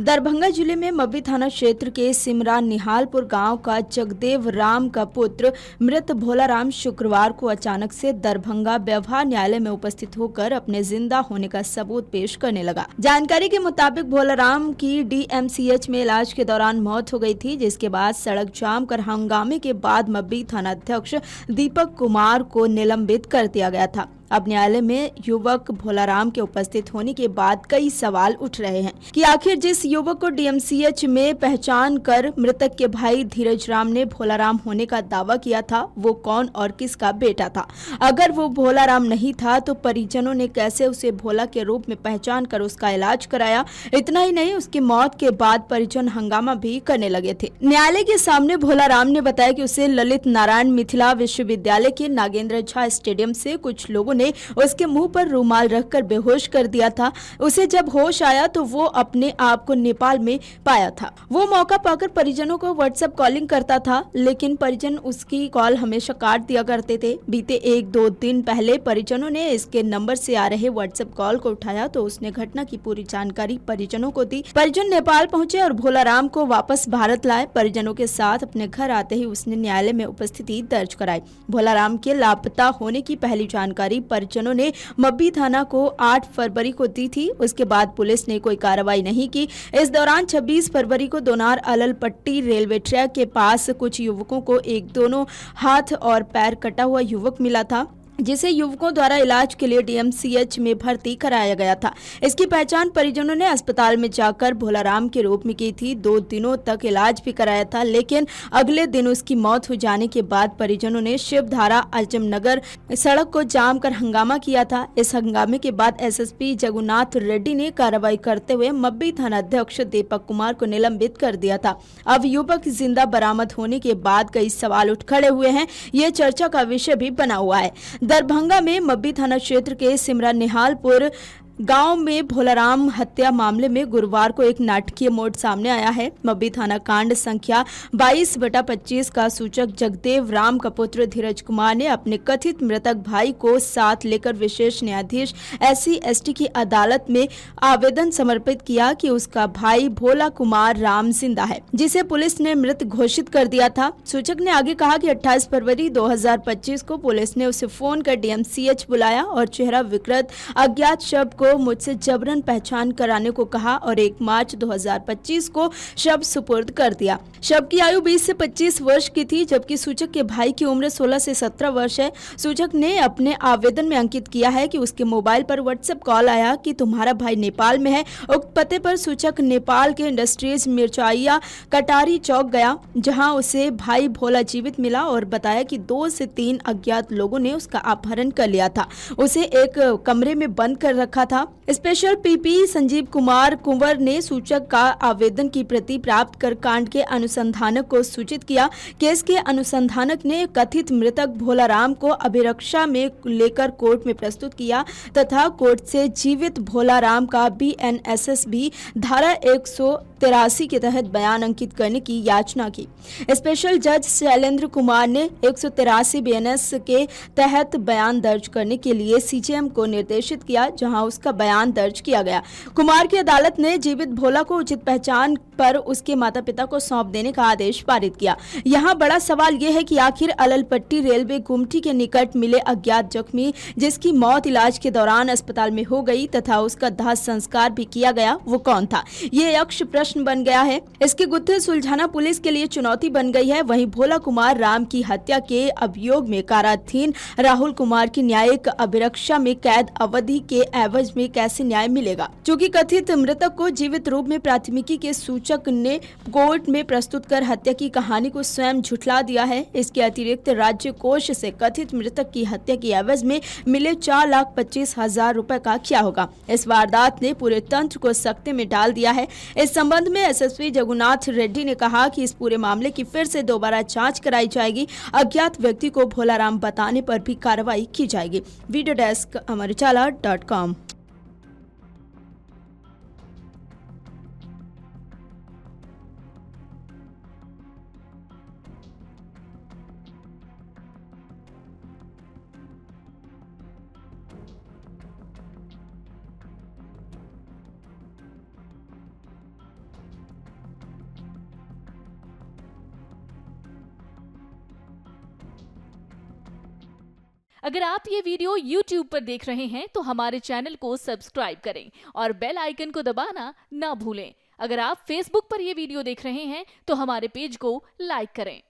दरभंगा जिले में मब्बी थाना क्षेत्र के सिमरा निहालपुर गांव का जगदेव राम का पुत्र मृत भोलाराम शुक्रवार को अचानक से दरभंगा व्यवहार न्यायालय में उपस्थित होकर अपने जिंदा होने का सबूत पेश करने लगा। जानकारी के मुताबिक भोलाराम की डीएमसीएच में इलाज के दौरान मौत हो गई थी, जिसके बाद सड़क जाम कर हंगामे के बाद मब्बी थानाध्यक्ष दीपक कुमार को निलंबित कर दिया गया था। अब न्यायालय में युवक भोलाराम के उपस्थित होने के बाद कई सवाल उठ रहे हैं कि आखिर जिस युवक को डीएमसीएच में पहचान कर मृतक के भाई धीरज राम ने भोलाराम होने का दावा किया था, वो कौन और किसका बेटा था। अगर वो भोलाराम नहीं था तो परिजनों ने कैसे उसे भोला के रूप में पहचान कर उसका इलाज कराया। इतना ही नहीं, उसकी मौत के बाद परिजन हंगामा भी करने लगे थे। न्यायालय के सामने भोलाराम ने बताया कि उसे ललित नारायण मिथिला विश्वविद्यालय के नागेंद्र झा स्टेडियम से कुछ लोगों ने उसके मुंह पर रुमाल रखकर बेहोश कर दिया था। उसे जब होश आया तो वो अपने आप को नेपाल में पाया था। वो मौका पाकर परिजनों को व्हाट्सएप कॉलिंग करता था, लेकिन परिजन उसकी कॉल हमेशा काट दिया करते थे। बीते 1-2 दिन पहले परिजनों ने इसके नंबर से आ रहे व्हाट्सएप कॉल को उठाया तो उसने घटना की पूरी जानकारी परिजनों को दी। परिजन नेपाल पहुंचे और भोलाराम को वापस भारत लाए। परिजनों के साथ अपने घर आते ही उसने न्यायालय में उपस्थिति दर्ज कराई। भोलाराम के लापता होने की पहली जानकारी परिजनों ने मब्बी थाना को 8 फरवरी को दी थी। उसके बाद पुलिस ने कोई कार्रवाई नहीं की। इस दौरान 26 फरवरी को दोनार अलल पट्टी रेलवे ट्रैक के पास कुछ युवकों को एक दोनों हाथ और पैर कटा हुआ युवक मिला था, जिसे युवकों द्वारा इलाज के लिए डीएमसीएच में भर्ती कराया गया था। इसकी पहचान परिजनों ने अस्पताल में जाकर भोलाराम के रूप में की थी। 2 दिनों तक इलाज भी कराया था, लेकिन अगले दिन उसकी मौत हो जाने के बाद परिजनों ने शिवधारा आजमनगर सड़क को जाम कर हंगामा किया था। इस हंगामे के बाद एसएसपी जगुनाथ रेड्डी ने कार्रवाई करते हुए मब्बी थानाध्यक्ष दीपक कुमार को निलंबित कर दिया था। अब युवक जिंदा बरामद होने के बाद कई सवाल उठ खड़े हुए हैं। ये चर्चा का विषय भी बना हुआ है। दरभंगा में मब्बी थाना क्षेत्र के सिमरा निहालपुर गांव में भोलाराम हत्या मामले में गुरुवार को एक नाटकीय मोड़ सामने आया है। मब्बी थाना कांड संख्या 22/25 का सूचक जगदेव राम का पुत्र धीरज कुमार ने अपने कथित मृतक भाई को साथ लेकर विशेष न्यायाधीश SC/ST की अदालत में आवेदन समर्पित किया कि उसका भाई भोला कुमार राम जिंदा है, जिसे पुलिस ने मृत घोषित कर दिया था। सूचक ने आगे कहा कि 28 फरवरी 2025 को पुलिस ने उसे फोन कर डीएमसीएच बुलाया और चेहरा विकृत अज्ञात शव को मुझसे जबरन पहचान कराने को कहा और 1 मार्च 2025 को शव सुपुर्द कर दिया। शव की आयु 20 से 25 वर्ष की थी, जबकि सूचक के भाई की उम्र 16 से 17 वर्ष है। सूचक ने अपने आवेदन में अंकित किया है कि उसके मोबाइल पर व्हाट्सएप कॉल आया कि तुम्हारा भाई नेपाल में है। उक्त पते पर सूचक नेपाल के इंडस्ट्रीज मिर्चाइया कटारी चौक गया, जहां उसे भाई भोला जीवित मिला और बताया कि 2 से 3 अज्ञात लोगों ने उसका अपहरण कर लिया था। उसे एक कमरे में बंद कर रखा था। स्पेशल पीपी संजीव कुमार कुंवर ने सूचक का आवेदन की प्रति प्राप्त कर कांड के अनुसंधानक को सूचित किया। केस के अनुसंधानक ने कथित मृतक भोलाराम को अभिरक्षा में लेकर कोर्ट में प्रस्तुत किया तथा कोर्ट से जीवित भोलाराम का BNSS धारा 183 के तहत बयान अंकित करने की याचना की। स्पेशल जज शैलेंद्र कुमार ने 183 BNS के तहत बयान दर्ज करने के लिए CJM को निर्देशित किया, जहां उसका बयान दर्ज किया गया। कुमार की अदालत ने जीवित भोला को उचित पहचान पर उसके माता पिता को सौंप देने का आदेश पारित किया। यहाँ बड़ा सवाल यह है कि आखिर अललपट्टी रेलवे गुमटी के निकट मिले अज्ञात जख्मी, जिसकी मौत इलाज के दौरान अस्पताल में हो गई तथा उसका दाह संस्कार भी किया गया, वो कौन था? ये यक्ष प्रश्न बन गया है। इसके गुत्थे सुलझाना पुलिस के लिए चुनौती बन गई है। वहीं भोला कुमार राम की हत्या के अभियोग में काराधीन राहुल कुमार की न्यायिक अभिरक्षा में कैद अवधि के एवज में कैसे न्याय मिलेगा? चूंकि कथित मृतक को जीवित रूप में प्राथमिकी के सूचक ने कोर्ट में प्रस्तुत कर हत्या की कहानी को स्वयं झुठला दिया है। इसके अतिरिक्त राज्य कोष से कथित मृतक की हत्या की एवज में मिले 4,25,000 रुपए का क्या होगा? इस वारदात ने पूरे तंत्र को सकते में डाल दिया है। इस संबंध में एसएसपी जगुनाथ रेड्डी ने कहा कि इस पूरे मामले की फिर से दोबारा जांच कराई जाएगी। अज्ञात व्यक्ति को भोलाराम बताने पर भी कार्रवाई की जाएगी। वीडियो डेस्क अमरउजाला.com। अगर आप ये वीडियो YouTube पर देख रहे हैं तो हमारे चैनल को सब्सक्राइब करें और बेल आइकन को दबाना ना भूलें। अगर आप Facebook पर ये वीडियो देख रहे हैं तो हमारे पेज को लाइक करें।